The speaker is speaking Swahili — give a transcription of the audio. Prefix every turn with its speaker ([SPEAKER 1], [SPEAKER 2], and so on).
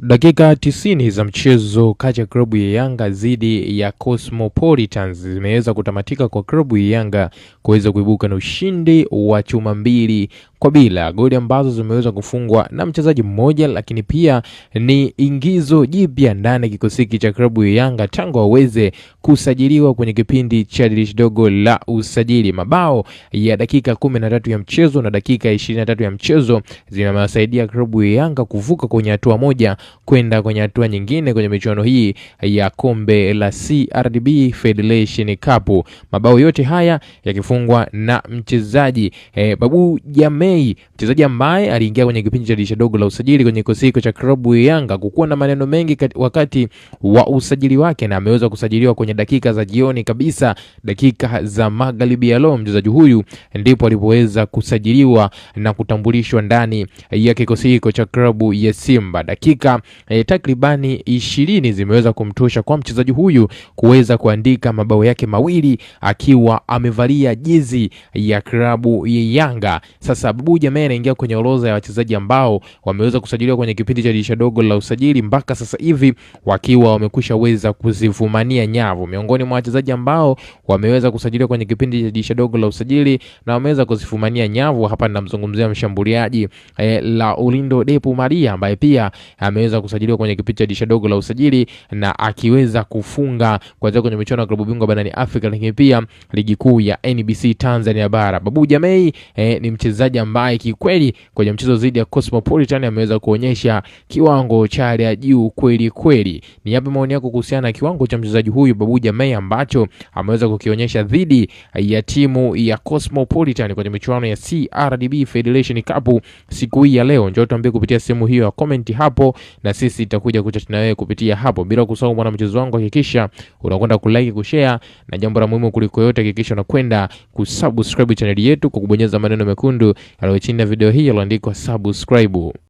[SPEAKER 1] Dakika 90 za mchezo kati ya klabu ya Yanga dhidi ya Cosmopolitans zimeweza kutamatika kwa klabu ya Yanga kuweza kuibuka na ushindi wa chuma 2-0. Goli ambazo zimeweza kufungwa na mchezaji mmoja, lakini pia ni ingizo jipya ndani ya kikosi cha klabu ya Yanga tangu waweze kusajiliwa kwenye kipindi cha dirisha dogo la usajili. Mabao ya dakika 13 ya mchezo na dakika 23 ya mchezo zimewasaidia klabu ya Yanga kuvuka kwenye hatua moja kwenda kwenye hatua nyingine kwenye michuano hii ya kombe la CRDB Federation Cup. Mabao yote haya yakifungwa na mchezaji Babu Jamei, mchezaji ambaye aliingia kwenye kipindi cha dirisha dogo la usajili kwenye kikosi cha klabu ya Yanga kukuwa na maneno mengi wakati wa usajili wake, na ameweza kusajiliwa kwenye dakika za jioni kabisa, dakika za magharibi ya leo. Mchezaji huyu ndipo alipoweza kusajiliwa na kutambulishwa ndani ya kikosi cha klabu ya Simba. Dakika takribani 20 zimeweza kumtosha kwa mchezaji huyu kuweza kuandika mabao yake mawili akiwa amevalia jezi ya klabu ya Yanga. Sasa Babu Jamei anaingia kwenye orodha ya wachezaji ambao wameweza kusajiliwa kwenye kipindi cha dirisha dogo la usajili mpaka sasa hivi wakiwa wamekushaweza kuzifumania nyavu. Miongoni mwa wachezaji ambao wameweza kusajiliwa kwenye kipindi cha dirisha dogo la usajili na wameweza kuzifumania nyavu, hapa ninamzungumzia mshambuliaji la Ulindo Depu Maria ambaye pia ameweza kusajiliwa kwenye kipindi cha dirisha dogo la usajili na akiweza kufunga kuanzia kwenye michuano ya klabu bingwa barani Afrika, lakini pia ligi kuu ya NBC Tanzania bara. Babu Jamei ni mchezaji ambaye kikweli kwenye mchezo dhidi ya Cosmopolitan ameweza kuonyesha kiwango cha juu kweli kweli. Ni yapi maoni yako kuhusiana na kiwango cha mchezaji huyu Babu Jamei ambacho ameweza kukionyesha dhidi ya timu ya Cosmopolitan kwenye michuano ya CRDB Federation Cup siku hii ya leo? Njoo tuambie kupitia sehemu hiyo ya comment hapo, na sisi tutakuja kuchat na wewe kupitia hapo. Bila kusahau mwana mchezo wangu, hakikisha unakwenda kulike, kushare, na jambo la muhimu kuliko yote hakikisha unakwenda kusubscribe channel yetu kwa kubonyeza maneno mekundu yaliyo chini ya video hii yaliyoandikwa subscribe.